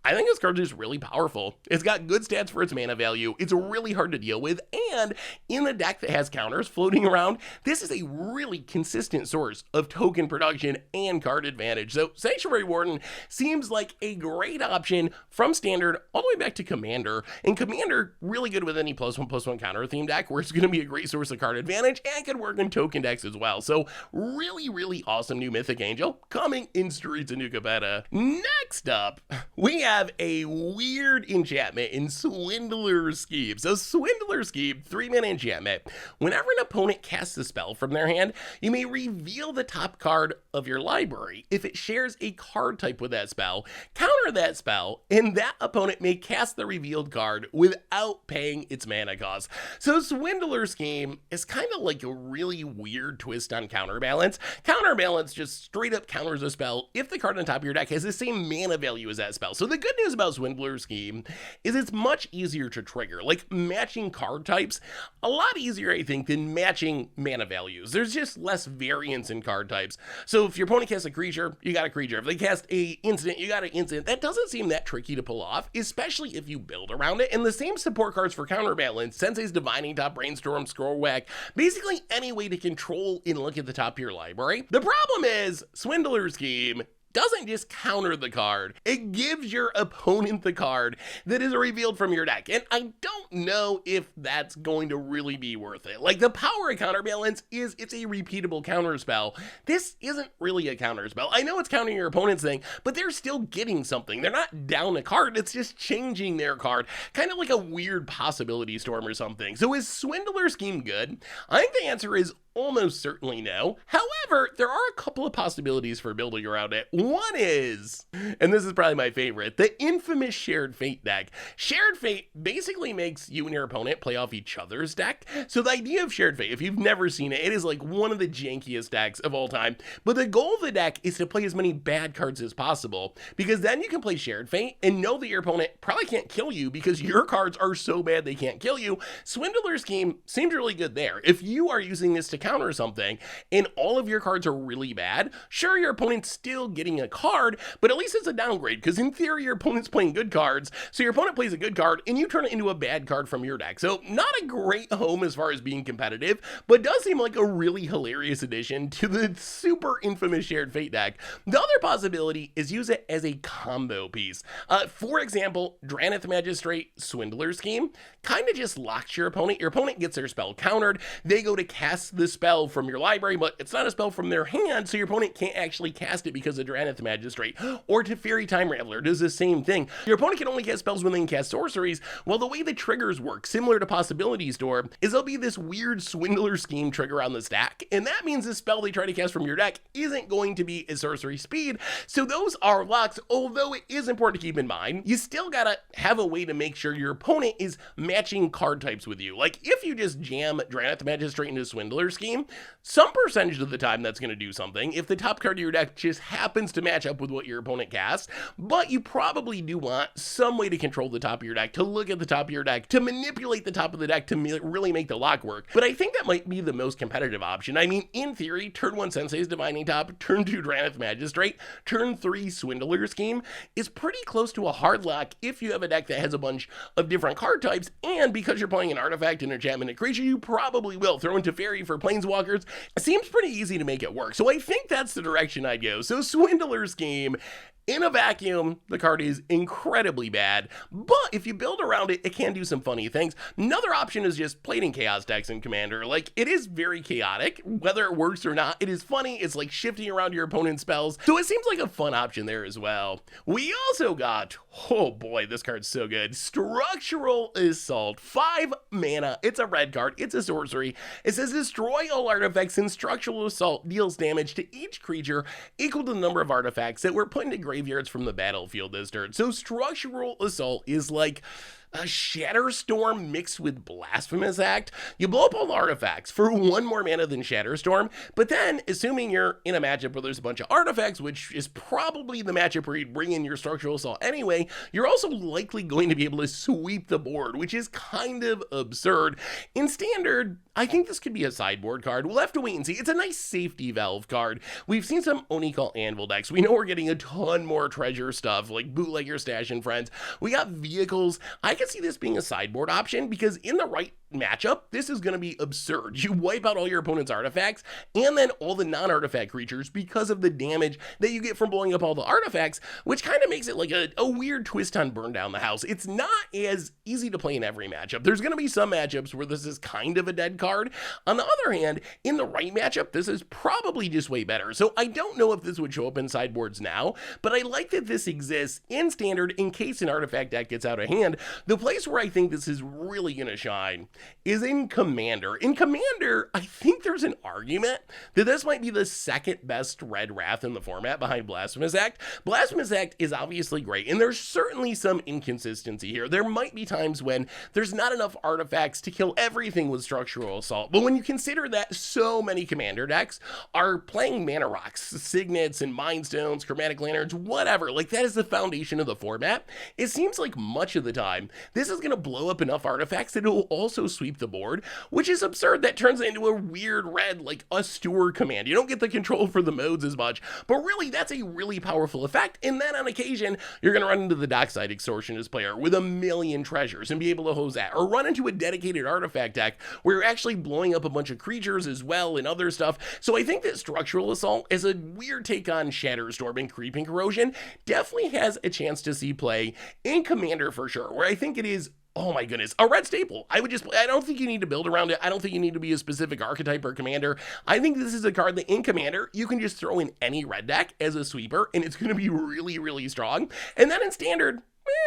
I think this card is really powerful. It's got good stats for its mana value. It's really hard to deal with, and in a deck that has counters floating around, this is a really consistent source of token production and card advantage. So Sanctuary Warden seems like a great option from Standard all the way back to Commander, and Commander really good with any +1/+1 counter theme deck where it's going to be a great source of card advantage and can work in token decks as well. So really awesome new Mythic Angel coming in Streets of New Capenna. Next up, we have a weird enchantment in Swindler Scheme. So Swindler Scheme, 3-mana enchantment. Whenever an opponent casts a spell from their hand, you may reveal the top card of your library. If it shares a card type with that spell, counter that spell, and that opponent may cast the revealed card without paying its mana cost. So Swindler Scheme is kind of like a really weird twist on Counterbalance. Counterbalance just straight up counters a spell if the card on top of your deck has the same mana value as that spell. So the good news about Swindler Scheme is it's much easier to trigger. Like, matching card types, a lot easier, I think, than matching mana values. There's just less variance in card types. So if your opponent casts a creature, you got a creature. If they cast a instant, you got an instant. That doesn't seem that tricky to pull off, especially if you build around it. And the same support cards for Counterbalance, Sensei's Divining Top, Brainstorm, Scroll Whack, basically any way to control and look at the top of your library. The problem is, Swindler Scheme doesn't just counter the card, it gives your opponent the card that is revealed from your deck. And I don't know if that's going to really be worth it. Like, the power of Counterbalance is it's a repeatable counter spell. This isn't really a counter spell. I know it's countering your opponent's thing, but they're still getting something. They're not down a card, it's just changing their card. Kind of like a weird possibility storm or something. So is Swindler Scheme good? I think the answer is almost certainly no. However, there are a couple of possibilities for building around it. One is, and this is probably my favorite, the infamous Shared Fate deck. Shared Fate basically makes you and your opponent play off each other's deck. So the idea of Shared Fate, if you've never seen it, it is like one of the jankiest decks of all time. But the goal of the deck is to play as many bad cards as possible, because then you can play Shared Fate and know that your opponent probably can't kill you because your cards are so bad they can't kill you. Swindler Scheme seems really good there. If you are using this to counter something and all of your cards are really bad, sure, your opponent's still getting a card, but at least it's a downgrade, because in theory your opponent's playing good cards, so your opponent plays a good card and you turn it into a bad card from your deck. So not a great home as far as being competitive, but does seem like a really hilarious addition to the super infamous Shared Fate deck. The other possibility is use it as a combo piece. For example, Draneth Magistrate Swindler Scheme kind of just locks your opponent. Your opponent gets their spell countered, they go to cast the spell from your library, but it's not a spell from their hand, so your opponent can't actually cast it because of Draneth Magistrate. Or Teferi Time Raveler does the same thing. Your opponent can only cast spells when they can cast sorceries. Well, the way the triggers work, similar to Possibility Store, is there'll be this weird Swindler scheme trigger on the stack, and that means the spell they try to cast from your deck isn't going to be a sorcery speed. So those are locks, although it is important to keep in mind, you still gotta have a way to make sure your opponent is matching card types with you. Like, if you just jam Draneth Magistrate into Swindler scheme, some percentage of the time that's going to do something if the top card of your deck just happens to match up with what your opponent casts, but you probably do want some way to control the top of your deck, to look at the top of your deck, to manipulate the top of the deck to really make the lock work. But I think that might be the most competitive option. I mean, in theory, turn 1 Sensei's Divining Top, turn 2 Draneth Magistrate, turn 3 Swindler scheme is pretty close to a hard lock if you have a deck that has a bunch of different card types, and because you're playing an artifact, an enchantment, a creature, you probably will throw into Teferi for planeswalkers. It seems pretty easy to make it work, so I think that's the direction I'd go. So Swindler scheme, in a vacuum, the card is incredibly bad, but if you build around it, it can do some funny things. Another option is just playing Chaos decks in Commander. Like, it is very chaotic. Whether it works or not, it is funny. It's like shifting around your opponent's spells, so it seems like a fun option there as well. We also got, oh boy, this card's so good, Structural Assault. 5 mana, it's a red card, it's a sorcery. It says destroy all artifacts, and Structural Assault deals damage to each creature equal to the number of artifacts that were put into graveyards from the battlefield this turn. So Structural Assault is like a Shatterstorm mixed with Blasphemous Act. You blow up all the artifacts for 1 more mana than Shatterstorm, but then, assuming you're in a matchup where there's a bunch of artifacts, which is probably the matchup where you'd bring in your Structural Assault anyway, you're also likely going to be able to sweep the board, which is kind of absurd. In Standard, I think this could be a sideboard card. We'll have to wait and see. It's a nice safety valve card. We've seen some Oni-Call Anvil decks. We know we're getting a ton more treasure stuff, like Bootleg Your Stash and Friends. We got vehicles. I can see this being a sideboard option because in the right matchup, this is going to be absurd. You wipe out all your opponent's artifacts and then all the non-artifact creatures because of the damage that you get from blowing up all the artifacts, which kind of makes it like a weird twist on Burn Down the House. It's not as easy to play in every matchup. There's going to be some matchups where this is kind of a dead card. On the other hand, in the right matchup, this is probably just way better. So I don't know if this would show up in sideboards now, but I like that this exists in Standard in case an artifact deck gets out of hand. The place where I think this is really going to shine is in Commander. In Commander, I think there's an argument that this might be the second best red wrath in the format behind Blasphemous Act. Blasphemous Act is obviously great, and there's certainly some inconsistency here. There might be times when there's not enough artifacts to kill everything with Structural Assault, but when you consider that so many Commander decks are playing Mana Rocks, Signets, and Mind Stones, Chromatic Lanterns, whatever, like that is the foundation of the format, it seems like much of the time this is going to blow up enough artifacts that it will also sweep the board, which is absurd. That turns it into a weird red, like a steward command. You don't get the control for the modes as much, but really that's a really powerful effect. And then on occasion, you're going to run into the Dockside Extortionist player with 1,000,000 treasures and be able to hose that, or run into a dedicated artifact deck where you're actually blowing up a bunch of creatures as well and other stuff. So I think that Structural Assault, as a weird take on Shatterstorm and Creeping Corrosion, definitely has a chance to see play in Commander for sure, where I think it is, oh my goodness, a red staple. I don't think you need to build around it. I don't think you need to be a specific archetype or commander. I think this is a card that in Commander, you can just throw in any red deck as a sweeper, and it's going to be really, really strong. And then in Standard,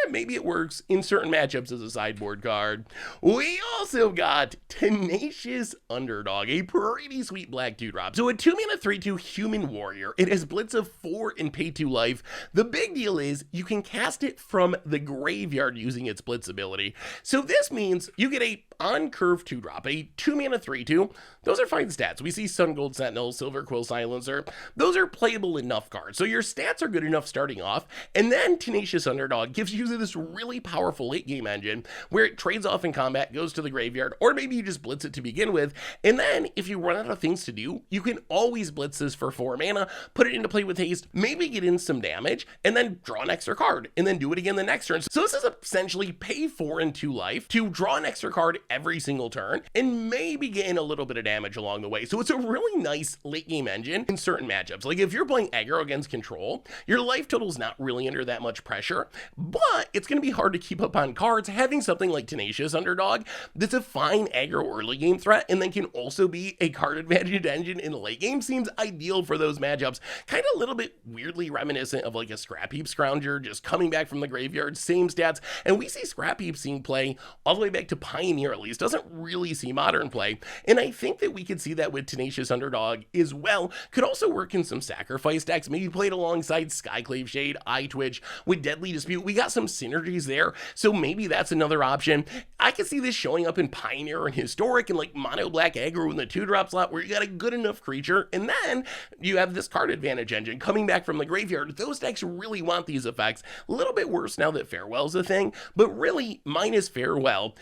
maybe it works in certain matchups as a sideboard card. We also got Tenacious Underdog, a pretty sweet black 2-drop. So a 2-mana 3/2 human warrior. It has Blitz of 4 and pay 2 life. The big deal is you can cast it from the graveyard using its Blitz ability. So this means you get a on-curve 2-drop, a 2-mana 3/2. Those are fine stats. We see Sun Gold Sentinel, Silver Quill Silencer. Those are playable enough cards. So your stats are good enough starting off. And then Tenacious Underdog gives you this really powerful late game engine where it trades off in combat, goes to the graveyard, or maybe you just blitz it to begin with. And then if you run out of things to do, you can always blitz this for 4 mana, put it into play with haste, maybe get in some damage, and then draw an extra card, and then do it again the next turn. So this is essentially pay 4 and 2 life to draw an extra card every single turn, and maybe gain a little bit of damage along the way. So it's a really nice late game engine in certain matchups. Like if you're playing aggro against control, your life total is not really under that much pressure, but but it's going to be hard to keep up on cards. Having something like Tenacious Underdog that's a fine aggro early game threat and then can also be a card advantage engine in the late game seems ideal for those matchups. Kind of a little bit weirdly reminiscent of like a Scrap Heap Scrounger just coming back from the graveyard, same stats, and we see Scrap Heap seeing play all the way back to Pioneer at least, doesn't really see Modern play, and I think that we could see that with Tenacious Underdog as well. Could also work in some sacrifice decks, maybe played alongside Skyclave Shade, Eye Twitch, with Deadly Dispute. We got some synergies there, so maybe that's another option. I could see this showing up in Pioneer and Historic and like mono black aggro in the 2-drop slot where you got a good enough creature, and then you have this card advantage engine coming back from the graveyard. Those decks really want these effects. A little bit worse now that Farewell's a thing, but really minus Farewell,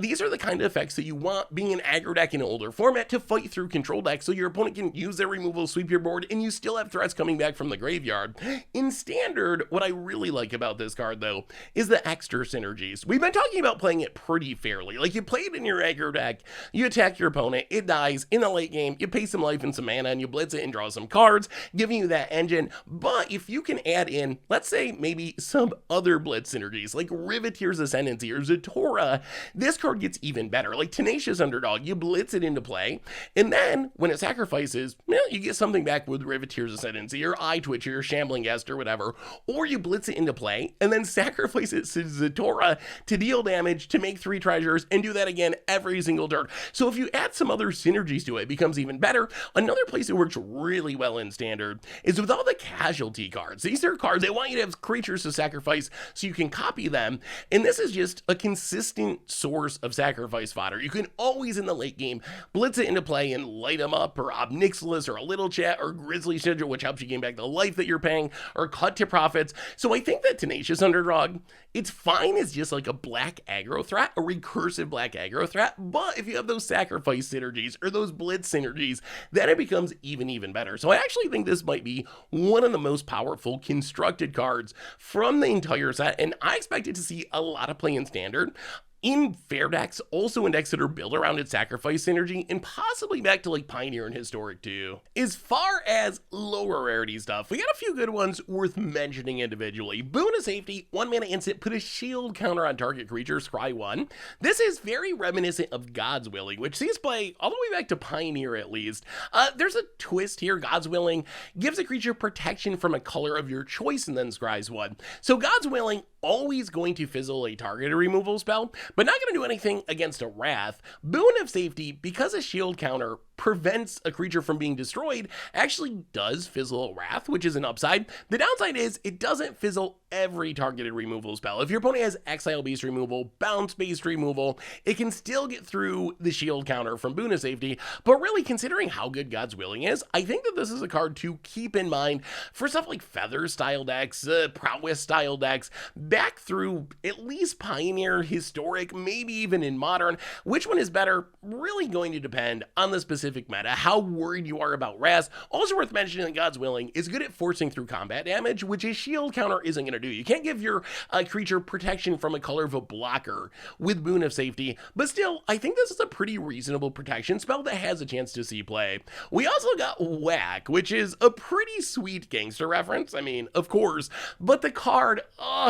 these are the kind of effects that you want being an aggro deck in an older format to fight through control decks so your opponent can use their removal, sweep your board, and you still have threats coming back from the graveyard. In Standard, what I really like about this card though is the extra synergies. We've been talking about playing it pretty fairly. Like you play it in your aggro deck, you attack your opponent, it dies in the late game, you pay some life and some mana and you blitz it and draw some cards, giving you that engine. But if you can add in, let's say maybe some other blitz synergies like Riveteers Ascendancy or Detour, this card gets even better. Like Tenacious Underdog, you blitz it into play, and then when it sacrifices, you get something back with Riveteers Ascendancy or Eye Twitch or Shambling Guest or whatever, or you blitz it into play and then sacrifice it to Zatora to deal damage, to make 3 treasures, and do that again every single turn. So if you add some other synergies to it, it becomes even better. Another place that works really well in Standard is with all the casualty cards. These are cards they want you to have creatures to sacrifice so you can copy them, and this is just a consistent source of sacrifice fodder. You can always in the late game blitz it into play and light them up, or Obnixilis, or a Little Chat, or Grizzly Sigil, which helps you gain back the life that you're paying, or Cut to Profits. So I think that Tenacious Underdog, it's fine as just like a black aggro threat, a recursive black aggro threat, but if you have those sacrifice synergies or those blitz synergies, then it becomes even better. So I actually think this might be one of the most powerful constructed cards from the entire set, and I expect it to see a lot of play in Standard, in fair decks, also in decks that are built around its sacrifice synergy, and possibly back to like Pioneer and Historic too. As far as lower rarity stuff, we got a few good ones worth mentioning individually. Boon of Safety, 1 mana instant, put a shield counter on target creature, scry 1. This is very reminiscent of God's Willing, which sees play all the way back to Pioneer at least. There's a twist here. God's Willing gives a creature protection from a color of your choice and then scries 1. So God's Willing always going to fizzle a targeted removal spell, but not going to do anything against a Wrath. Boon of Safety, because a shield counter prevents a creature from being destroyed, actually does fizzle a Wrath, which is an upside. The downside is it doesn't fizzle every targeted removal spell. If your opponent has exile-based removal, bounce-based removal, it can still get through the shield counter from Boon of Safety. But really, considering how good God's Willing is, I think that this is a card to keep in mind for stuff like Feather-style decks, Prowess-style decks, back through at least Pioneer, Historic, maybe even in Modern. Which one is better? Really going to depend on the specific meta, how worried you are about Raz. Also worth mentioning that God's Willing is good at forcing through combat damage, which a shield counter isn't going to do. You can't give your creature protection from a color of a blocker with Boon of Safety, but still, I think this is a pretty reasonable protection spell that has a chance to see play. We also got Whack, which is a pretty sweet gangster reference, I mean, of course, but the card,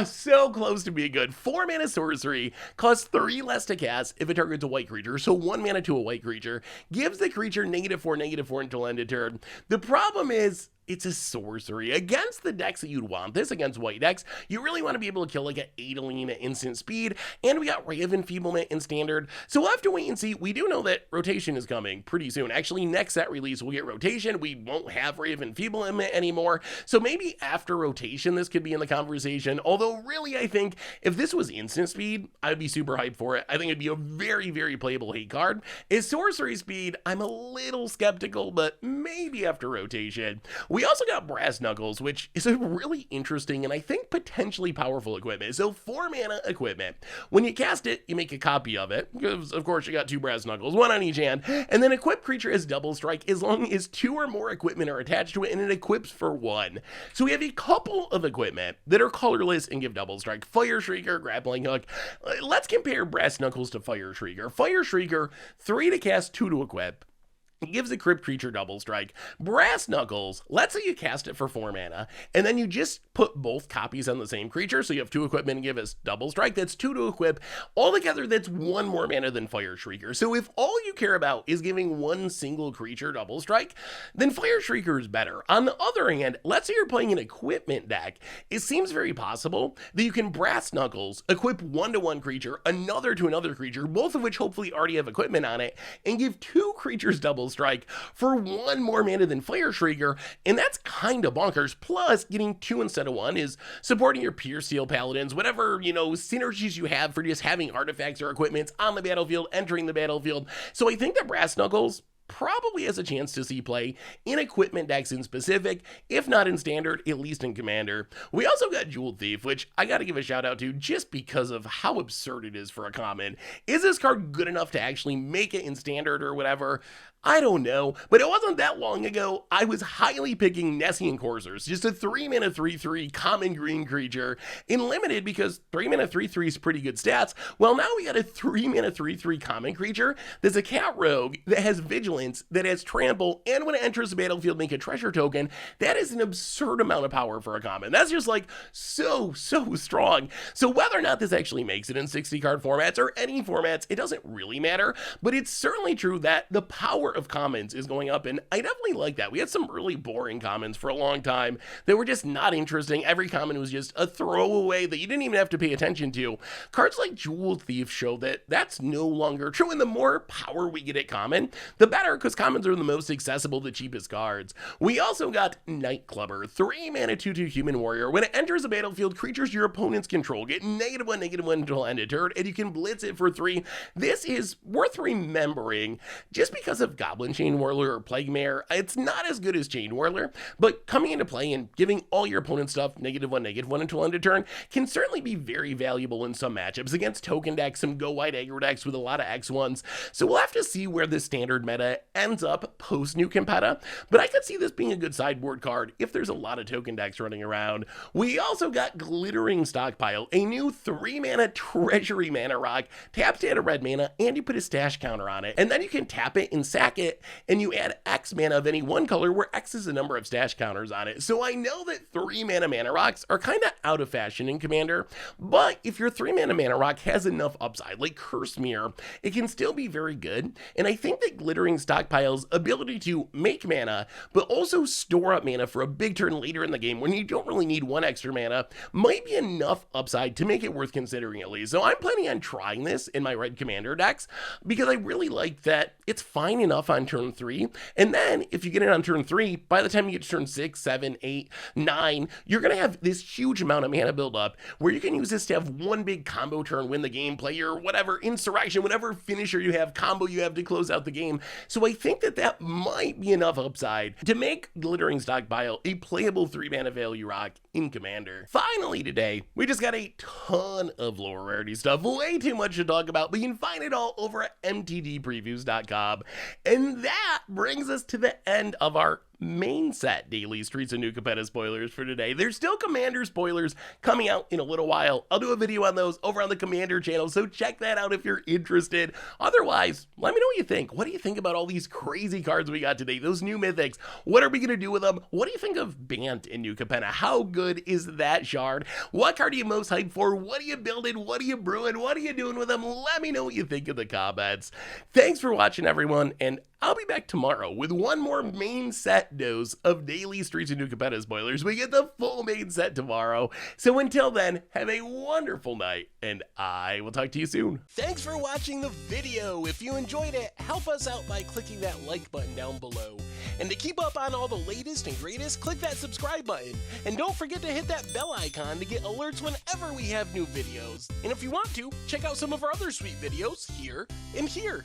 so close to being good. 4 mana sorcery, costs 3 less to cast if it targets a white creature, so 1 mana to a white creature, gives the creature -4/-4 until end of turn. The problem is, it's a sorcery. Against the decks that you'd want this, against white decks, you really want to be able to kill like an Adeline at instant speed, and we got Ray of Enfeeblement in Standard, so we'll have to wait and see. We do know that Rotation is coming pretty soon. Actually, next set release, we'll get Rotation. We won't have Ray of Enfeeblement anymore, so maybe after Rotation, this could be in the conversation, although really, I think if this was instant speed, I'd be super hyped for it. I think it'd be a very playable hate card. Is sorcery speed, I'm a little skeptical, but maybe after Rotation. We also got Brass Knuckles, which is a really interesting and I think potentially powerful equipment. So 4 mana equipment. When you cast it, you make a copy of it, because of course you got 2 Brass Knuckles, 1 on each hand, and then equip creature as double strike as long as 2 or more equipment are attached to it, and it equips for 1. So we have a couple of equipment that are colorless and give double strike. Fire Shrieker, Grappling Hook. Let's compare Brass Knuckles to Fire Shrieker. Fire Shrieker, 3 to cast, 2 to equip. It gives a Crypt Creature double strike. Brass Knuckles, let's say you cast it for 4 mana, and then you just put both copies on the same creature, so you have 2 equipment and give us double strike. That's 2 to equip. Altogether, that's 1 more mana than Fire Shrieker. So if all you care about is giving 1 single creature double strike, then Fire Shrieker is better. On the other hand, let's say you're playing an equipment deck. It seems very possible that you can Brass Knuckles, equip 1 to 1 creature, another to another creature, both of which hopefully already have equipment on it, and give 2 creatures double strike for 1 more mana than Fire Shrieker, and that's kind of bonkers. Plus, getting 2 instead of 1 is supporting your Pure Steel Paladins, whatever, synergies you have for just having artifacts or equipments on the battlefield, entering the battlefield. So I think that Brass Knuckles probably has a chance to see play in equipment decks in specific, if not in standard, at least in commander. We also got Jeweled Thief, which I gotta give a shout out to just because of how absurd it is for a common. Is this card good enough to actually make it in standard or whatever? I don't know, but it wasn't that long ago I was highly picking Nessian Coursers, just a 3 mana 3/3 common green creature in limited because 3 mana 3/3 is pretty good stats. Well, now we got a 3 mana 3/3 common creature that's a cat rogue that has vigilance, that has trample, and when it enters the battlefield make a treasure token. That is an absurd amount of power for a common. That's just like so strong. So whether or not this actually makes it in 60 card formats or any formats, it doesn't really matter, but it's certainly true that the power of commons is going up, and I definitely like that. We had some really boring commons for a long time that were just not interesting. Every common was just a throwaway that you didn't even have to pay attention to. Cards like Jeweled Thief show that that's no longer true, and the more power we get at common, the better, because commons are the most accessible, the cheapest cards. We also got Night Clubber, 3 mana 2/2 human warrior. When it enters the battlefield, creatures your opponents control get -1/-1 until end of turn, and you can blitz it for 3. This is worth remembering just because of Goblin Chain Whirler or Plague Mare. It's not as good as Chain Whirler, but coming into play and giving all your opponent stuff -1/-1 until end of turn can certainly be very valuable in some matchups against token decks, some go wide aggro decks with a lot of X1s. So we'll have to see where the standard meta ends up post New Capenna, but I could see this being a good sideboard card if there's a lot of token decks running around. We also got Glittering Stockpile, a new 3 mana treasury mana rock. Taps to add a red mana and you put a stash counter on it, and then you can tap it and sack it, and you add X mana of any one color where X is the number of stash counters on it. So I know that 3 mana rocks are kind of out of fashion in Commander, but if your 3 mana rock has enough upside, like Curse Mirror, it can still be very good. And I think that Glittering Stockpile's ability to make mana, but also store up mana for a big turn later in the game when you don't really need 1 extra mana, might be enough upside to make it worth considering at least. So I'm planning on trying this in my red Commander decks because I really like that it's fine enough on turn 3, and then if you get it on turn 3, by the time you get to turn 6, 7, 8, 9, you're going to have this huge amount of mana build up where you can use this to have one big combo turn, win the game, play your whatever insurrection, whatever finisher you have, combo you have to close out the game. So I think that that might be enough upside to make Glittering Stockpile a playable 3 mana value rock in Commander. Finally today, we just got a ton of lower rarity stuff, way too much to talk about, but you can find it all over at mtgpreviews.com. And that brings us to the end of our main set daily Streets of New Capenna spoilers for today. There's still Commander spoilers coming out in a little while. I'll do a video on those over on the Commander channel, so check that out if you're interested. Otherwise, let me know what you think. What do you think about all these crazy cards we got today? Those new mythics. What are we going to do with them? What do you think of Bant in New Capenna? How good is that shard? What card are you most hyped for? What are you building? What are you brewing? What are you doing with them? Let me know what you think in the comments. Thanks for watching, everyone, and I'll be back tomorrow with one more main set dose of daily Streets of New Capenna spoilers. We get the full main set tomorrow. So until then, have a wonderful night, and I will talk to you soon. Thanks for watching the video. If you enjoyed it, help us out by clicking that like button down below. And to keep up on all the latest and greatest, click that subscribe button. And don't forget to hit that bell icon to get alerts whenever we have new videos. And if you want to, check out some of our other sweet videos here and here.